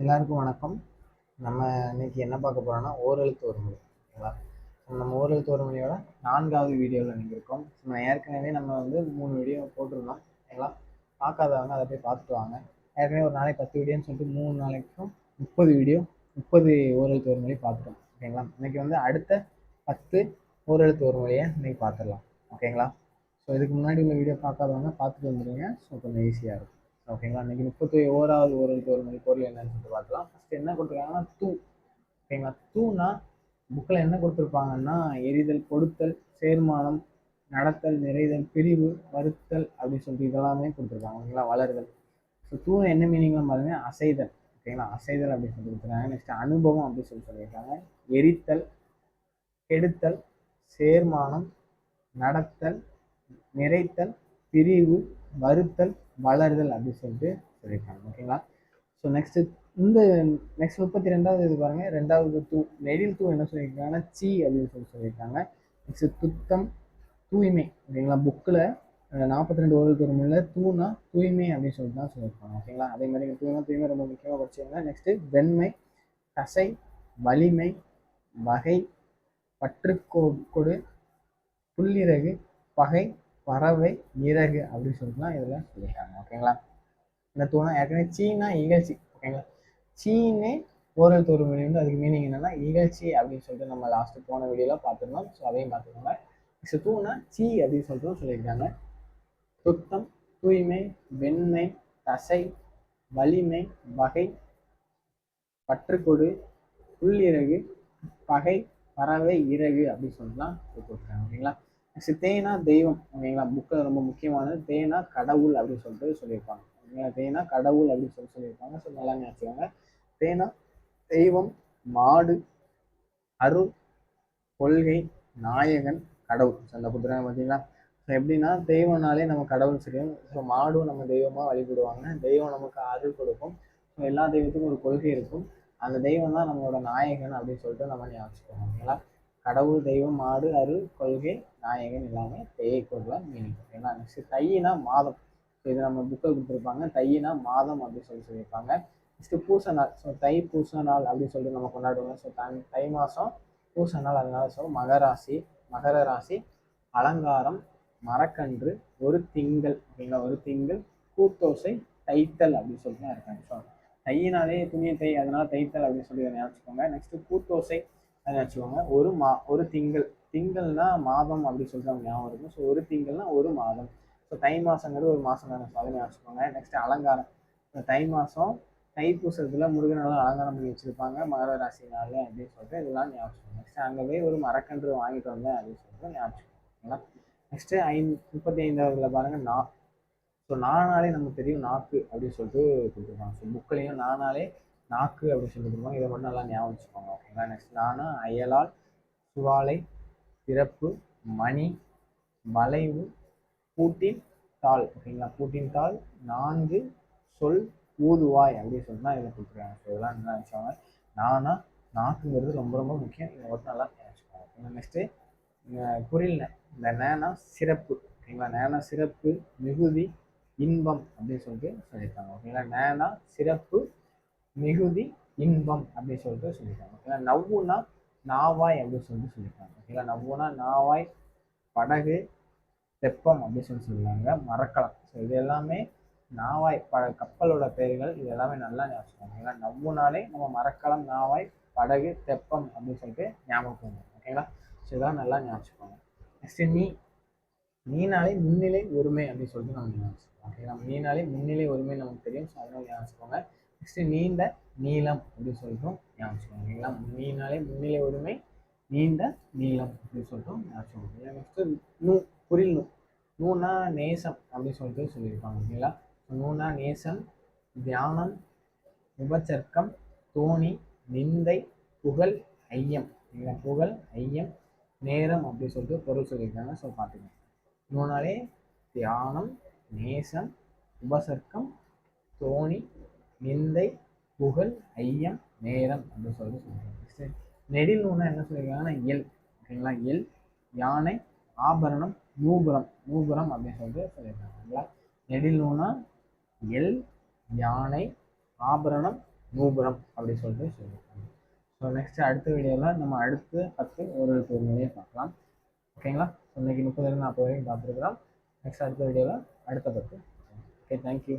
எல்லாருக்கும் வணக்கம். நம்ம இன்னைக்கு என்ன பார்க்க போறோம்னா ஓரெழுத்து ஒரு மொழி. ஓகேங்களா? நம்ம ஓரெழுத்து ஒரு மொழியோட 4வது வீடியோவில் நீங்கள் இருக்கோம். ஏற்கனவே நம்ம வந்து 3 வீடியோ போட்டிருந்தோம். ஓகேங்களா? பார்க்காதவங்க அதை போய் பார்த்துட்டு வாங்க. ஏற்கனவே ஒரு நாளைக்கு 10 வீடியோன்னு சொல்லிட்டு 3 நாளைக்கும் 30 வீடியோ 30 ஓரெழுத்து ஒரு மொழி பார்த்துட்டோம். ஓகேங்களா? இன்னைக்கு வந்து அடுத்த 10 ஓரெழுத்து ஒரு மொழியை இன்னைக்கு பார்த்துடலாம். ஓகேங்களா? ஸோ இதுக்கு முன்னாடி உள்ள வீடியோ பார்க்காதவங்க பார்த்துட்டு வந்துடுங்க. ஸோ கொஞ்சம் ஈஸியாக இருக்கும். ஓகேங்களா? இன்னைக்கு 31வது ஓரெழுத்து ஒரு மொழி பொருள் என்னன்னு சொல்லிட்டு பார்க்கலாம். ஃபர்ஸ்ட் என்ன கொடுத்துருக்காங்கன்னா தூ. ஓகேங்களா? தூனா புக்கில் என்ன கொடுத்துருப்பாங்கன்னா எரிதல், கொடுத்தல், சேர்மானம், நடத்தல், நிறைதல், பிரிவு, வருத்தல் அப்படின்னு சொல்லிட்டு இதெல்லாமே கொடுத்துருக்காங்க. ஓகேங்களா? வளர்தல். ஸோ தூண என்ன மீனிங்லாம் பாருங்க, அசைதல். ஓகேங்களா? அசைதல் அப்படின்னு சொல்லி கொடுத்துருக்காங்க. நெக்ஸ்ட் அனுபவம் அப்படின்னு சொல்லியிருக்காங்க. எரித்தல், கெடுத்தல், சேர்மானம், நடத்தல், நிறைத்தல், பிரிவு, வருத்தல், வளர்தல் அப்படின்னு சொல்லிட்டு சொல்லியிருக்காங்க. ஓகேங்களா? ஸோ இந்த நெக்ஸ்ட் 32வது இது பாருங்க, 2வது தூ. நெடில் தூ என்ன சொல்லியிருக்காங்கன்னா சி அப்படின்னு சொல்லியிருக்காங்க. நெக்ஸ்ட் துத்தம், தூய்மை. ஓகேங்களா? புக்கில் 42 ஓரெழுத்து ஒரு மொழியில தூணா தூய்மை அப்படின்னு சொல்லிட்டு தான் சொல்லியிருப்பாங்க. ஓகேங்களா? அதே மாதிரி தூய்மை ரொம்ப முக்கியமாக படிச்சுங்க. நெக்ஸ்ட் வெண்மை, தசை, வலிமை, வகை, பற்றுக்கோடு, புல்லிறகு, பகை, பறவை, இறகு அப்படின்னு சொல்லிட்டுலாம் இதில் சொல்லியிருக்காங்க. ஓகேங்களா? இந்த தூணை ஏற்கனவே சீனா இகழ்ச்சி. ஓகேங்களா? சீனே ஓரெழுத்து ஒரு மொழி வந்து அதுக்கு மீனிங் என்னன்னா இகழ்ச்சி அப்படின்னு சொல்லிட்டு நம்ம லாஸ்ட் போன வீடியோல பார்த்துருந்தோம். ஸோ அதையும் பார்த்துக்கோங்க. நெக்ஸ்ட் தூணா சி அப்படின்னு சொல்லிட்டு சொல்லியிருக்காங்க. சுத்தம், தூய்மை, வெண்மை, தசை, வலிமை, வகை, பற்றுக்கொடு, புல்லிறகு, பகை, பறவை, இறகு அப்படின்னு சொல்லிட்டுலாம் கொடுத்துருக்காங்க. ஓகேங்களா? நெக்ஸ்ட் தேனா தெய்வம். ஓகேங்களா? புக்கில் ரொம்ப முக்கியமானது தேனா கடவுள் அப்படின்னு சொல்லிட்டு சொல்லியிருப்பாங்க. ஓகேங்களா? தேனா கடவுள் அப்படின்னு சொல்லியிருப்பாங்க. ஸோ நல்லா ஞாபகம். தேனா தெய்வம், மாடு, அருள், கொள்கை, நாயகன், கடவுள். ஸோ அந்த புத்தகம் பார்த்தீங்களா? ஸோ எப்படின்னா தெய்வம்னாலே நம்ம கடவுள் தெரியும். ஸோ மாடும் நம்ம தெய்வமாக வழிபடுவாங்க. தெய்வம் நமக்கு அருள் கொடுக்கும். ஸோ எல்லா தெய்வத்துக்கும் ஒரு கொள்கை இருக்கும். அந்த தெய்வம் தான் நம்மளோட நாயகன் அப்படின்னு சொல்லிட்டு நம்ம ஞாபகம். ஓகேங்களா? கடவுள், தெய்வம், மாடு, அருள், கொள்கை, நாயகன் எல்லாமே தேய்க்குள்ள மீனிங். ஓகேங்களா? நெக்ஸ்ட் தையினா மாதம். ஸோ இது நம்ம புக்கை கொடுத்துருப்பாங்க. தையினா மாதம் அப்படின்னு சொல்லியிருப்பாங்க. நெக்ஸ்ட் பூச நாள். ஸோ தை பூச நாள் அப்படின்னு சொல்லிட்டு நம்ம கொண்டாடுவோம். ஸோ தை மாதம் பூச நாள். அதனால ஸோ மகர ராசி, அலங்காரம், மரக்கன்று, ஒரு திங்கள். ஓகேங்களா? ஒரு திங்கள், கூத்தோசை, தைத்தல் அப்படின்னு சொல்லிட்டு இருக்காங்க. ஸோ தையினாலே துணியை தை, அதனால தைத்தல் அப்படின்னு சொல்லி நினைச்சுக்கோங்க. நெக்ஸ்ட் கூத்தோசை நினைச்சுக்கோங்க. ஒரு திங்கள். திங்கள்னா மாதம் அப்படின்னு சொல்லிட்டு நம்ம ஞாபகம் இருக்கும். ஸோ ஒரு திங்கள்னா ஒரு மாதம். ஸோ தை மாசங்கிறது ஒரு மாசம் தானே, அதை நினைச்சுக்கோங்க. நெக்ஸ்ட் அலங்காரம். தை மாசம் தைப்பூசத்துல முருகனெல்லாம் அலங்காரம் பண்ணி வச்சிருப்பாங்க மகர ராசி நாள் அப்படின்னு சொல்லிட்டு இதெல்லாம் ஞாபகம். நெக்ஸ்ட் அங்கே போய் ஒரு மரக்கன்று வாங்கிட்டு வந்தேன் அப்படின்னு சொல்லிட்டு ஞாபகம். நெக்ஸ்ட் 35வதுல பாருங்க நா. ஸோ நானாலே நமக்கு தெரியும் நாக்கு அப்படின்னு சொல்லிட்டு கொடுத்துருப்பாங்க. ஸோ புக்கிலையும் நானாலே நாக்கு அப்படின்னு சொல்லி கொடுத்துருப்பாங்க. இதை மட்டும் நல்லா ஞாபகம் வச்சுக்கோங்க. ஓகேங்களா? நெக்ஸ்ட் நானா அயலால், சுவாலை, சிறப்பு, மணி, வளைவு, பூட்டின் தாள். ஓகேங்களா? பூட்டின் தாள், 4 சொல், ஊதுவாய் அப்படின்னு சொல்லிட்டு தான் இதில் கொடுத்துருக்காங்க. ஸோ இதெல்லாம் என்ன நினச்சாங்க. நானா நாக்குங்கிறது ரொம்ப ரொம்ப முக்கியம். இதை மட்டும் நல்லா நினச்சிக்கோங்க. ஓகேங்களா? நெக்ஸ்ட்டு குறில் இந்த நேனா சிறப்பு. ஓகேங்களா? நேனா சிறப்பு, மிகுதி, இன்பம் அப்படின்னு சொல்லிட்டு சொல்லியிருக்காங்க. ஓகேங்களா? நேனா சிறப்பு, மிகுதி, இன்பம் அப்படின்னு சொல்லிட்டு சொல்லியிருக்காங்க. ஓகேங்களா? நவ்வுனா நாவாய் அப்படின்னு சொல்லிட்டு சொல்லியிருக்காங்க. ஓகேங்களா? நவ்வுனா நாவாய், படகு, தெப்பம் அப்படின்னு சொல்லுவாங்க. மரக்கலம். ஸோ இது எல்லாமே நாவாய் கப்பலோட பெயர்கள். இது எல்லாமே நல்லா ஞாபகம். ஓகேங்களா? நவ்வுனாலே நம்ம மரக்கலம், நாவாய், படகு, தெப்பம் அப்படின்னு சொல்லிட்டு ஞாபகம். ஓகேங்களா? ஸோ இதெல்லாம் நல்லா ஞாபகம். நெக்ஸ்ட் நீனாலே முன்னிலை ஒருமை அப்படின்னு சொல்லிட்டு நம்ம ஞாபகம். ஓகேங்களா? நீனாலே முன்னிலை ஒருமை நமக்கு தெரியும். ஸோ அதனால ஞாபகம். நெக்ஸ்ட் நீண்ட நீளம் அப்படின்னு சொல்லிட்டு ஞாபகம். ஓகேங்களா? நீனாலே முன்னிலை ஒருமை, நீண்ட நீளம் அப்படின்னு சொல்லிட்டு ஞாபகம். நெக்ஸ்ட் நூ. புரில் நூ. நூனா நேசம் அப்படின்னு சொல்லிட்டு சொல்லியிருப்பாங்க. ஓகேங்களா? நூனா நேசம், தியானம், உபச்சர்க்கம், தோணி, நிந்தை, புகழ், ஐயம். புகழ், ஐயம், நேரம் அப்படின்னு சொல்லிட்டு பொருள் சொல்லியிருக்காங்க. ஸோ பார்த்துக்கோங்க. நூனாலே தியானம், நேசம், உபசர்க்கம், தோணி, நிந்தை, புகழ், ஐயம், நேரம் அப்படின்னு சொல்லிட்டு சொல்லியிருக்காங்க. நெடில் நூனா என்ன சொல்லியிருக்காங்கன்னா எல். ஓகேங்களா? எல், யானை, ஆபரணம், நூபுரம் அப்படின்னு சொல்லிட்டு சொல்லியிருக்காங்க. நெடில் நூனா எல், யானை, ஆபரணம், நூபுரம் அப்படின்னு சொல்லிட்டு சொல்லியிருக்காங்க. ஸோ நெக்ஸ்ட் அடுத்த வீடியோவில் நம்ம அடுத்து 10 ஒரு பொறுமையை பார்க்கலாம். ஓகேங்களா? ஸோ இன்னைக்கு 30 40 வரைக்கும் பார்த்துருக்கலாம். நெக்ஸ்ட் அடுத்த வீடியோவில் அடுத்த 10. Okay, thank you.